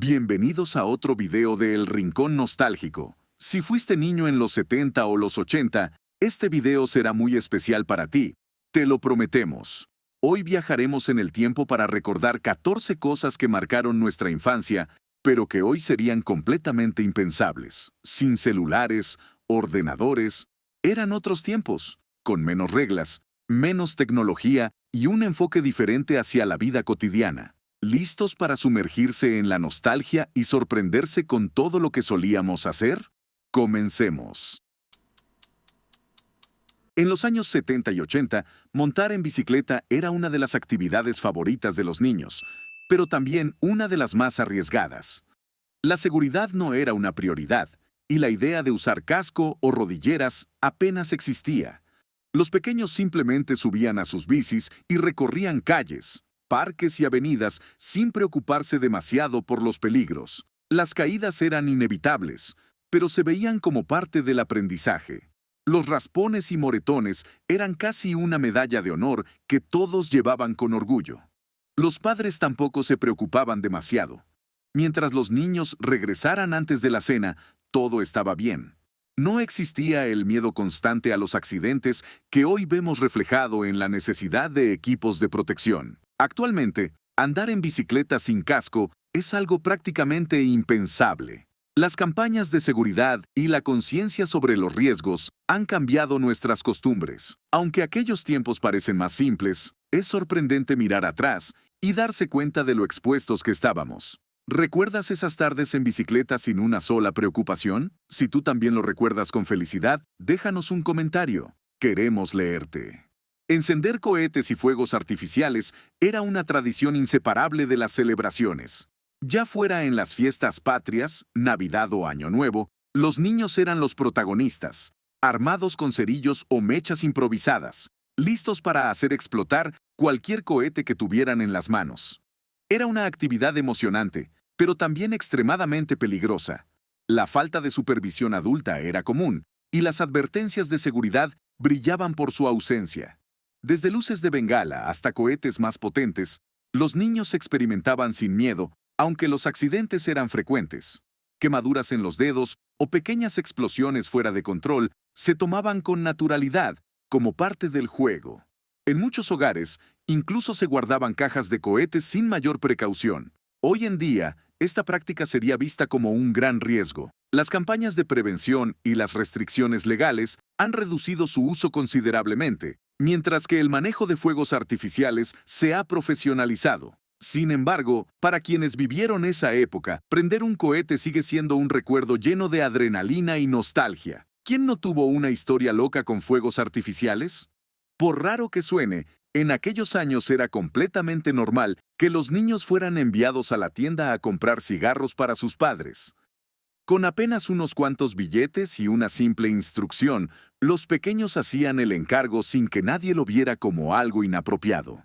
Bienvenidos a otro video de El Rincón Nostálgico. Si fuiste niño en los 70 o los 80, este video será muy especial para ti. Te lo prometemos. Hoy viajaremos en el tiempo para recordar 14 cosas que marcaron nuestra infancia, pero que hoy serían completamente impensables. Sin celulares, ordenadores, eran otros tiempos, con menos reglas, menos tecnología y un enfoque diferente hacia la vida cotidiana. ¿Listos para sumergirse en la nostalgia y sorprenderse con todo lo que solíamos hacer? Comencemos. En los años 70 y 80, montar en bicicleta era una de las actividades favoritas de los niños, pero también una de las más arriesgadas. La seguridad no era una prioridad, y la idea de usar casco o rodilleras apenas existía. Los pequeños simplemente subían a sus bicis y recorrían calles, parques y avenidas sin preocuparse demasiado por los peligros. Las caídas eran inevitables, pero se veían como parte del aprendizaje. Los raspones y moretones eran casi una medalla de honor que todos llevaban con orgullo. Los padres tampoco se preocupaban demasiado. Mientras los niños regresaran antes de la cena, todo estaba bien. No existía el miedo constante a los accidentes que hoy vemos reflejado en la necesidad de equipos de protección. Actualmente, andar en bicicleta sin casco es algo prácticamente impensable. Las campañas de seguridad y la conciencia sobre los riesgos han cambiado nuestras costumbres. Aunque aquellos tiempos parecen más simples, es sorprendente mirar atrás y darse cuenta de lo expuestos que estábamos. ¿Recuerdas esas tardes en bicicleta sin una sola preocupación? Si tú también lo recuerdas con felicidad, déjanos un comentario. Queremos leerte. Encender cohetes y fuegos artificiales era una tradición inseparable de las celebraciones. Ya fuera en las fiestas patrias, Navidad o Año Nuevo, los niños eran los protagonistas, armados con cerillos o mechas improvisadas, listos para hacer explotar cualquier cohete que tuvieran en las manos. Era una actividad emocionante, pero también extremadamente peligrosa. La falta de supervisión adulta era común, y las advertencias de seguridad brillaban por su ausencia. Desde luces de bengala hasta cohetes más potentes, los niños experimentaban sin miedo, aunque los accidentes eran frecuentes. Quemaduras en los dedos o pequeñas explosiones fuera de control se tomaban con naturalidad, como parte del juego. En muchos hogares, incluso se guardaban cajas de cohetes sin mayor precaución. Hoy en día, esta práctica sería vista como un gran riesgo. Las campañas de prevención y las restricciones legales han reducido su uso considerablemente, mientras que el manejo de fuegos artificiales se ha profesionalizado. Sin embargo, para quienes vivieron esa época, prender un cohete sigue siendo un recuerdo lleno de adrenalina y nostalgia. ¿Quién no tuvo una historia loca con fuegos artificiales? Por raro que suene, en aquellos años era completamente normal que los niños fueran enviados a la tienda a comprar cigarros para sus padres. Con apenas unos cuantos billetes y una simple instrucción, los pequeños hacían el encargo sin que nadie lo viera como algo inapropiado.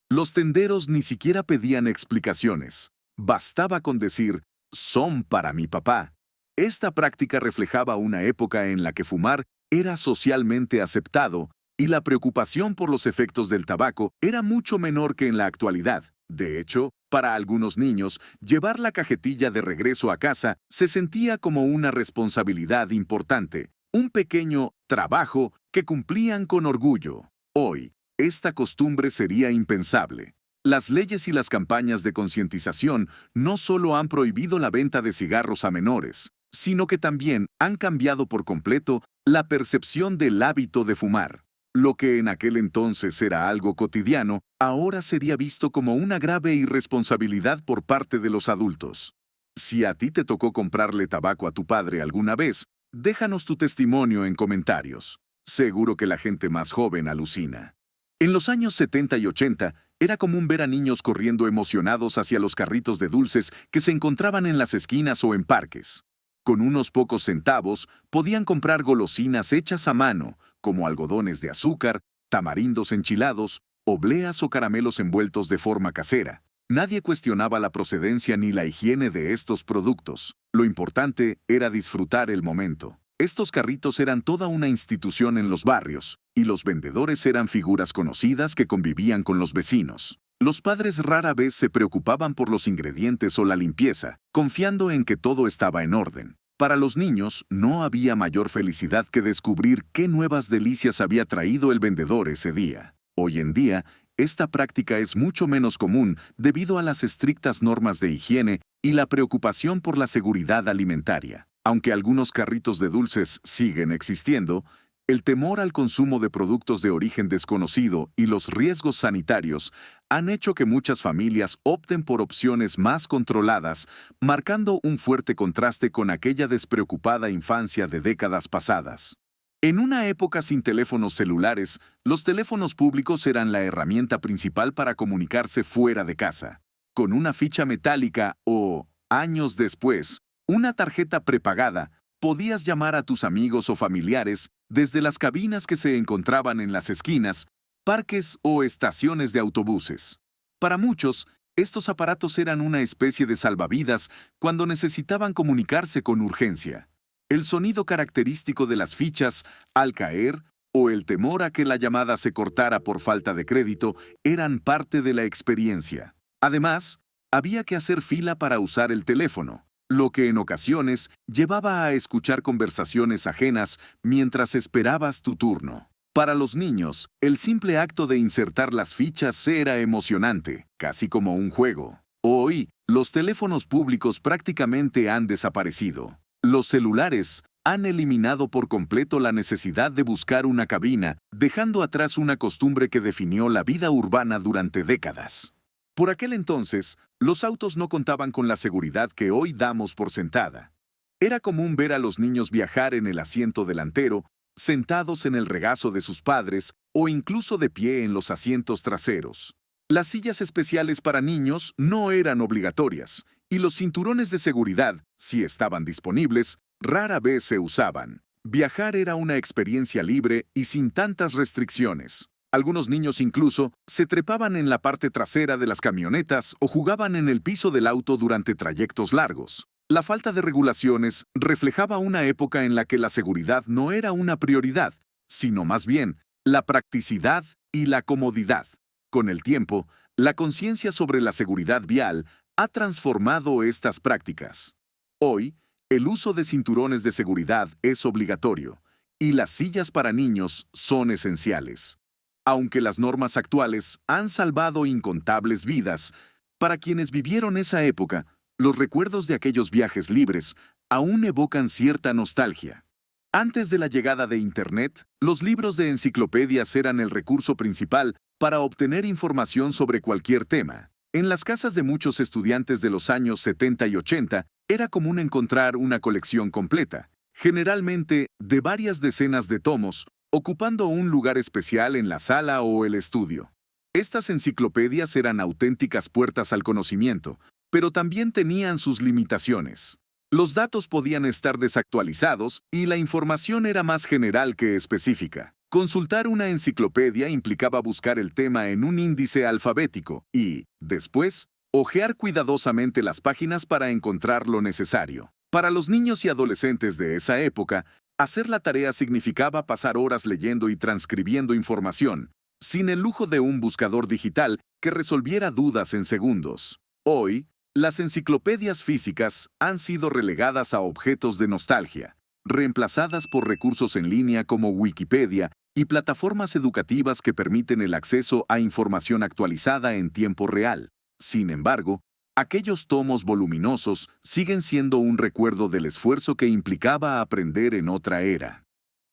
Los tenderos ni siquiera pedían explicaciones. Bastaba con decir, "Son para mi papá". Esta práctica reflejaba una época en la que fumar era socialmente aceptado y la preocupación por los efectos del tabaco era mucho menor que en la actualidad. De hecho, para algunos niños, llevar la cajetilla de regreso a casa se sentía como una responsabilidad importante, un pequeño trabajo que cumplían con orgullo. Hoy, esta costumbre sería impensable. Las leyes y las campañas de concientización no solo han prohibido la venta de cigarros a menores, sino que también han cambiado por completo la percepción del hábito de fumar. Lo que en aquel entonces era algo cotidiano, ahora sería visto como una grave irresponsabilidad por parte de los adultos. Si a ti te tocó comprarle tabaco a tu padre alguna vez, déjanos tu testimonio en comentarios. Seguro que la gente más joven alucina. En los años 70 y 80, era común ver a niños corriendo emocionados hacia los carritos de dulces que se encontraban en las esquinas o en parques. Con unos pocos centavos, podían comprar golosinas hechas a mano, como algodones de azúcar, tamarindos enchilados, obleas o caramelos envueltos de forma casera. Nadie cuestionaba la procedencia ni la higiene de estos productos. Lo importante era disfrutar el momento. Estos carritos eran toda una institución en los barrios, y los vendedores eran figuras conocidas que convivían con los vecinos. Los padres rara vez se preocupaban por los ingredientes o la limpieza, confiando en que todo estaba en orden. Para los niños, no había mayor felicidad que descubrir qué nuevas delicias había traído el vendedor ese día. Hoy en día, esta práctica es mucho menos común debido a las estrictas normas de higiene y la preocupación por la seguridad alimentaria. Aunque algunos carritos de dulces siguen existiendo, el temor al consumo de productos de origen desconocido y los riesgos sanitarios han hecho que muchas familias opten por opciones más controladas, marcando un fuerte contraste con aquella despreocupada infancia de décadas pasadas. En una época sin teléfonos celulares, los teléfonos públicos eran la herramienta principal para comunicarse fuera de casa. Con una ficha metálica o, años después, una tarjeta prepagada, podías llamar a tus amigos o familiares desde las cabinas que se encontraban en las esquinas, parques o estaciones de autobuses. Para muchos, estos aparatos eran una especie de salvavidas cuando necesitaban comunicarse con urgencia. El sonido característico de las fichas al caer o el temor a que la llamada se cortara por falta de crédito eran parte de la experiencia. Además, había que hacer fila para usar el teléfono, lo que en ocasiones llevaba a escuchar conversaciones ajenas mientras esperabas tu turno. Para los niños, el simple acto de insertar las fichas era emocionante, casi como un juego. Hoy, los teléfonos públicos prácticamente han desaparecido. Los celulares han eliminado por completo la necesidad de buscar una cabina, dejando atrás una costumbre que definió la vida urbana durante décadas. Por aquel entonces, los autos no contaban con la seguridad que hoy damos por sentada. Era común ver a los niños viajar en el asiento delantero, sentados en el regazo de sus padres o incluso de pie en los asientos traseros. Las sillas especiales para niños no eran obligatorias, y los cinturones de seguridad, si estaban disponibles, rara vez se usaban. Viajar era una experiencia libre y sin tantas restricciones. Algunos niños incluso se trepaban en la parte trasera de las camionetas o jugaban en el piso del auto durante trayectos largos. La falta de regulaciones reflejaba una época en la que la seguridad no era una prioridad, sino más bien la practicidad y la comodidad. Con el tiempo, la conciencia sobre la seguridad vial ha transformado estas prácticas. Hoy, el uso de cinturones de seguridad es obligatorio y las sillas para niños son esenciales. Aunque las normas actuales han salvado incontables vidas, para quienes vivieron esa época, los recuerdos de aquellos viajes libres aún evocan cierta nostalgia. Antes de la llegada de Internet, los libros de enciclopedias eran el recurso principal para obtener información sobre cualquier tema. En las casas de muchos estudiantes de los años 70 y 80, era común encontrar una colección completa, generalmente de varias decenas de tomos, ocupando un lugar especial en la sala o el estudio. Estas enciclopedias eran auténticas puertas al conocimiento, pero también tenían sus limitaciones. Los datos podían estar desactualizados y la información era más general que específica. Consultar una enciclopedia implicaba buscar el tema en un índice alfabético y, después, hojear cuidadosamente las páginas para encontrar lo necesario. Para los niños y adolescentes de esa época, hacer la tarea significaba pasar horas leyendo y transcribiendo información, sin el lujo de un buscador digital que resolviera dudas en segundos. Hoy, las enciclopedias físicas han sido relegadas a objetos de nostalgia, reemplazadas por recursos en línea como Wikipedia y plataformas educativas que permiten el acceso a información actualizada en tiempo real. Sin embargo, aquellos tomos voluminosos siguen siendo un recuerdo del esfuerzo que implicaba aprender en otra era.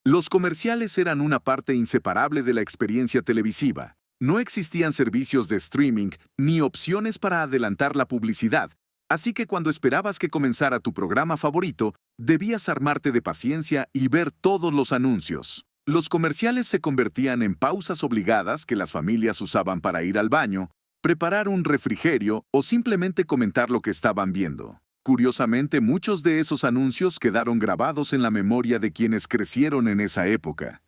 Los comerciales eran una parte inseparable de la experiencia televisiva. No existían servicios de streaming ni opciones para adelantar la publicidad, así que cuando esperabas que comenzara tu programa favorito, debías armarte de paciencia y ver todos los anuncios. Los comerciales se convertían en pausas obligadas que las familias usaban para ir al baño, preparar un refrigerio o simplemente comentar lo que estaban viendo. Curiosamente, muchos de esos anuncios quedaron grabados en la memoria de quienes crecieron en esa época.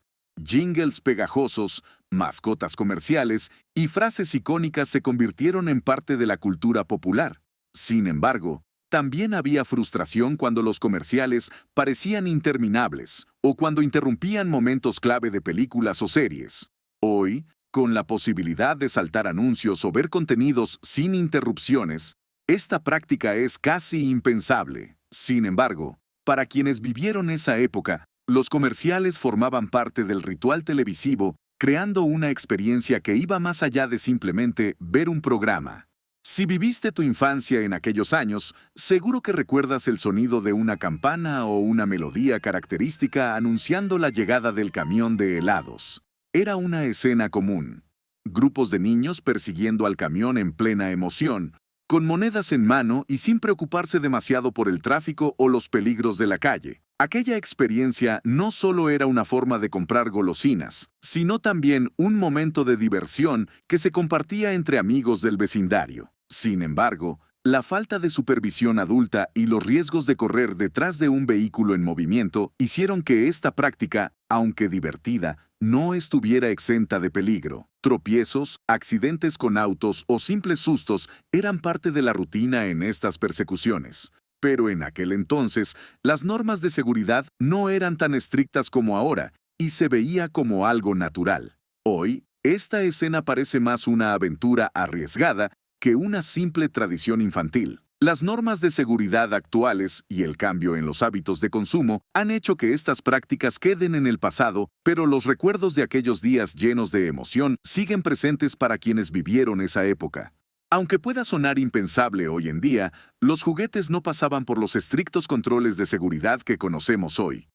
Jingles pegajosos, mascotas comerciales y frases icónicas se convirtieron en parte de la cultura popular. Sin embargo, también había frustración cuando los comerciales parecían interminables o cuando interrumpían momentos clave de películas o series. Hoy, Con la posibilidad de saltar anuncios o ver contenidos sin interrupciones, esta práctica es casi impensable. Sin embargo, para quienes vivieron esa época, los comerciales formaban parte del ritual televisivo, creando una experiencia que iba más allá de simplemente ver un programa. Si viviste tu infancia en aquellos años, seguro que recuerdas el sonido de una campana o una melodía característica anunciando la llegada del camión de helados. Era una escena común. Grupos de niños persiguiendo al camión en plena emoción, con monedas en mano y sin preocuparse demasiado por el tráfico o los peligros de la calle. Aquella experiencia no solo era una forma de comprar golosinas, sino también un momento de diversión que se compartía entre amigos del vecindario. Sin embargo, la falta de supervisión adulta y los riesgos de correr detrás de un vehículo en movimiento hicieron que esta práctica, aunque divertida, no estuviera exenta de peligro. Tropiezos, accidentes con autos o simples sustos eran parte de la rutina en estas persecuciones. Pero en aquel entonces, las normas de seguridad no eran tan estrictas como ahora y se veía como algo natural. Hoy, esta escena parece más una aventura arriesgada que una simple tradición infantil. Las normas de seguridad actuales y el cambio en los hábitos de consumo han hecho que estas prácticas queden en el pasado, pero los recuerdos de aquellos días llenos de emoción siguen presentes para quienes vivieron esa época. Aunque pueda sonar impensable hoy en día, los juguetes no pasaban por los estrictos controles de seguridad que conocemos hoy.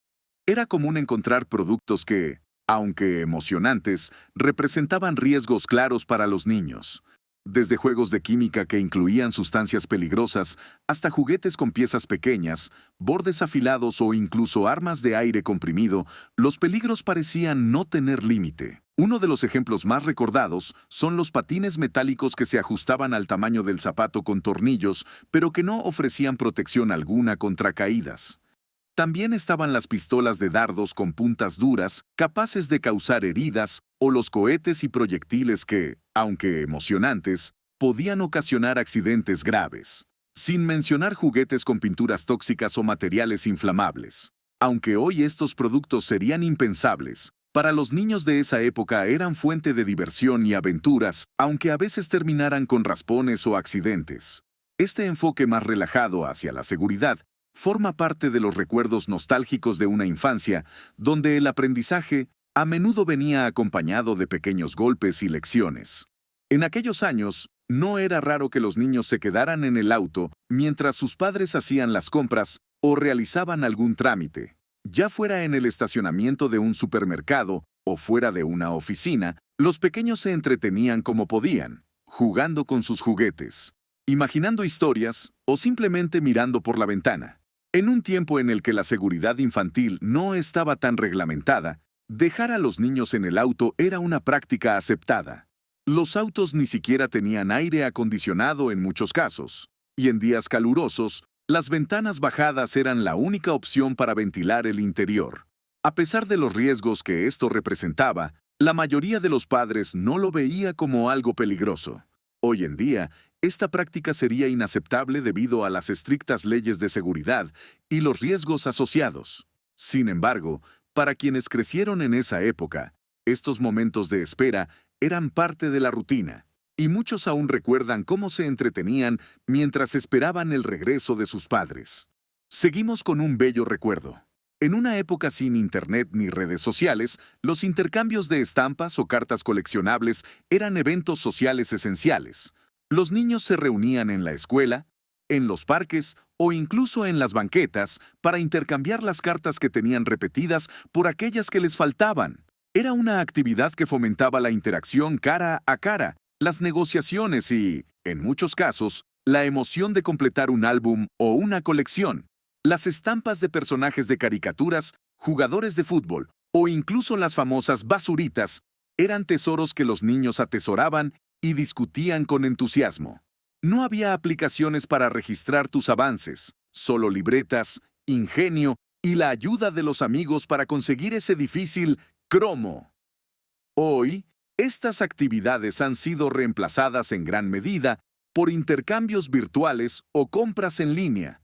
Era común encontrar productos que, aunque emocionantes, representaban riesgos claros para los niños. Desde juegos de química que incluían sustancias peligrosas, hasta juguetes con piezas pequeñas, bordes afilados o incluso armas de aire comprimido, los peligros parecían no tener límite. Uno de los ejemplos más recordados son los patines metálicos que se ajustaban al tamaño del zapato con tornillos, pero que no ofrecían protección alguna contra caídas. También estaban las pistolas de dardos con puntas duras, capaces de causar heridas, o los cohetes y proyectiles que, aunque emocionantes, podían ocasionar accidentes graves. Sin mencionar juguetes con pinturas tóxicas o materiales inflamables. Aunque hoy estos productos serían impensables, para los niños de esa época eran fuente de diversión y aventuras, aunque a veces terminaran con raspones o accidentes. Este enfoque más relajado hacia la seguridad forma parte de los recuerdos nostálgicos de una infancia, donde el aprendizaje a menudo venía acompañado de pequeños golpes y lecciones. En aquellos años, no era raro que los niños se quedaran en el auto mientras sus padres hacían las compras o realizaban algún trámite. Ya fuera en el estacionamiento de un supermercado o fuera de una oficina, los pequeños se entretenían como podían, jugando con sus juguetes, imaginando historias o simplemente mirando por la ventana. En un tiempo en el que la seguridad infantil no estaba tan reglamentada, dejar a los niños en el auto era una práctica aceptada. Los autos ni siquiera tenían aire acondicionado en muchos casos, y en días calurosos, las ventanas bajadas eran la única opción para ventilar el interior. A pesar de los riesgos que esto representaba, la mayoría de los padres no lo veía como algo peligroso. Hoy en día, esta práctica sería inaceptable debido a las estrictas leyes de seguridad y los riesgos asociados. Sin embargo, para quienes crecieron en esa época, estos momentos de espera eran parte de la rutina, y muchos aún recuerdan cómo se entretenían mientras esperaban el regreso de sus padres. Seguimos con un bello recuerdo. En una época sin internet ni redes sociales, los intercambios de estampas o cartas coleccionables eran eventos sociales esenciales. Los niños se reunían en la escuela, en los parques o incluso en las banquetas para intercambiar las cartas que tenían repetidas por aquellas que les faltaban. Era una actividad que fomentaba la interacción cara a cara, las negociaciones y, en muchos casos, la emoción de completar un álbum o una colección. Las estampas de personajes de caricaturas, jugadores de fútbol o incluso las famosas basuritas eran tesoros que los niños atesoraban y discutían con entusiasmo. No había aplicaciones para registrar tus avances, solo libretas, ingenio y la ayuda de los amigos para conseguir ese difícil cromo. Hoy, estas actividades han sido reemplazadas en gran medida por intercambios virtuales o compras en línea.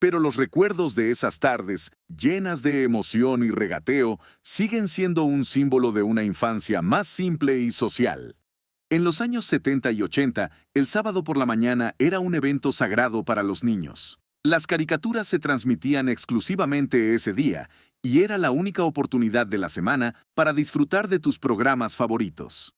Pero los recuerdos de esas tardes, llenas de emoción y regateo, siguen siendo un símbolo de una infancia más simple y social. En los años 70 y 80, el sábado por la mañana era un evento sagrado para los niños. Las caricaturas se transmitían exclusivamente ese día, y era la única oportunidad de la semana para disfrutar de tus programas favoritos.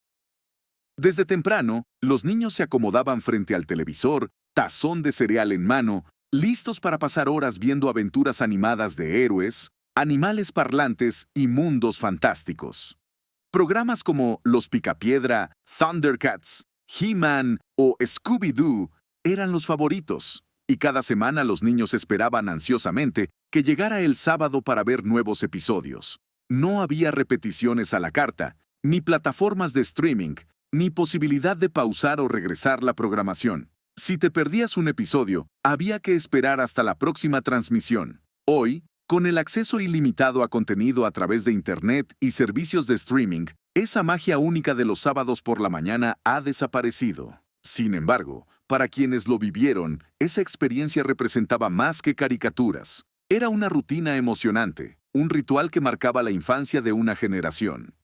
Desde temprano, los niños se acomodaban frente al televisor, tazón de cereal en mano, listos para pasar horas viendo aventuras animadas de héroes, animales parlantes y mundos fantásticos. Programas como Los Picapiedra, Thundercats, He-Man o Scooby-Doo eran los favoritos, y cada semana los niños esperaban ansiosamente que llegara el sábado para ver nuevos episodios. No había repeticiones a la carta, ni plataformas de streaming, ni posibilidad de pausar o regresar la programación. Si te perdías un episodio, había que esperar hasta la próxima transmisión. Hoy, con el acceso ilimitado a contenido a través de Internet y servicios de streaming, esa magia única de los sábados por la mañana ha desaparecido. Sin embargo, para quienes lo vivieron, esa experiencia representaba más que caricaturas. Era una rutina emocionante, un ritual que marcaba la infancia de una generación.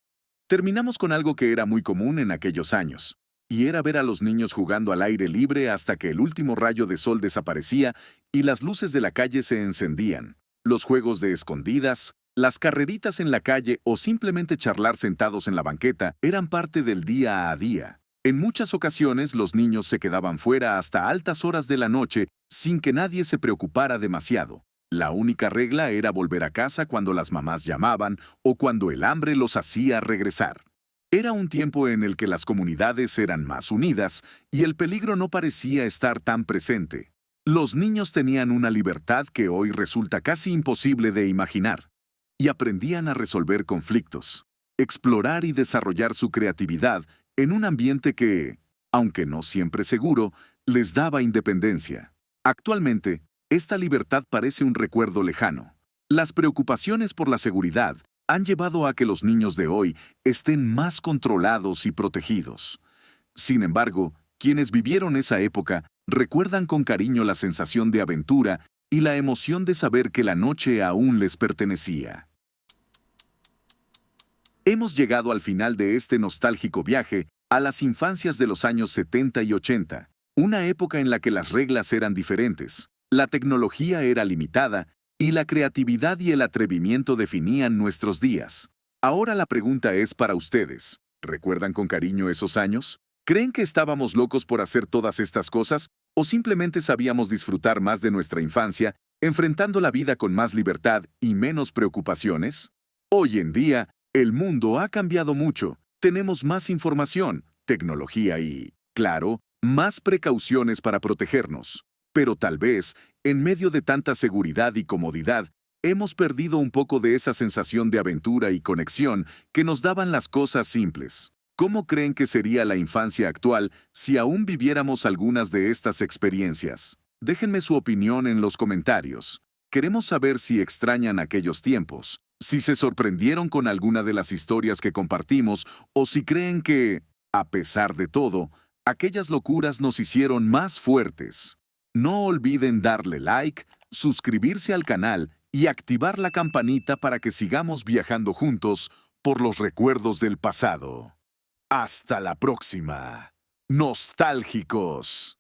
Terminamos con algo que era muy común en aquellos años, y era ver a los niños jugando al aire libre hasta que el último rayo de sol desaparecía y las luces de la calle se encendían. Los juegos de escondidas, las carreritas en la calle o simplemente charlar sentados en la banqueta eran parte del día a día. En muchas ocasiones los niños se quedaban fuera hasta altas horas de la noche sin que nadie se preocupara demasiado. La única regla era volver a casa cuando las mamás llamaban o cuando el hambre los hacía regresar. Era un tiempo en el que las comunidades eran más unidas y el peligro no parecía estar tan presente. Los niños tenían una libertad que hoy resulta casi imposible de imaginar, y aprendían a resolver conflictos, explorar y desarrollar su creatividad en un ambiente que, aunque no siempre seguro, les daba independencia. Actualmente, esta libertad parece un recuerdo lejano. Las preocupaciones por la seguridad han llevado a que los niños de hoy estén más controlados y protegidos. Sin embargo, quienes vivieron esa época recuerdan con cariño la sensación de aventura y la emoción de saber que la noche aún les pertenecía. Hemos llegado al final de este nostálgico viaje a las infancias de los años 70 y 80, una época en la que las reglas eran diferentes, la tecnología era limitada y la creatividad y el atrevimiento definían nuestros días. Ahora la pregunta es para ustedes. ¿Recuerdan con cariño esos años? ¿Creen que estábamos locos por hacer todas estas cosas o simplemente sabíamos disfrutar más de nuestra infancia, enfrentando la vida con más libertad y menos preocupaciones? Hoy en día, el mundo ha cambiado mucho. Tenemos más información, tecnología y, claro, más precauciones para protegernos. Pero tal vez, en medio de tanta seguridad y comodidad, hemos perdido un poco de esa sensación de aventura y conexión que nos daban las cosas simples. ¿Cómo creen que sería la infancia actual si aún viviéramos algunas de estas experiencias? Déjenme su opinión en los comentarios. Queremos saber si extrañan aquellos tiempos, si se sorprendieron con alguna de las historias que compartimos o si creen que, a pesar de todo, aquellas locuras nos hicieron más fuertes. No olviden darle like, suscribirse al canal y activar la campanita para que sigamos viajando juntos por los recuerdos del pasado. Hasta la próxima. Nostálgicos.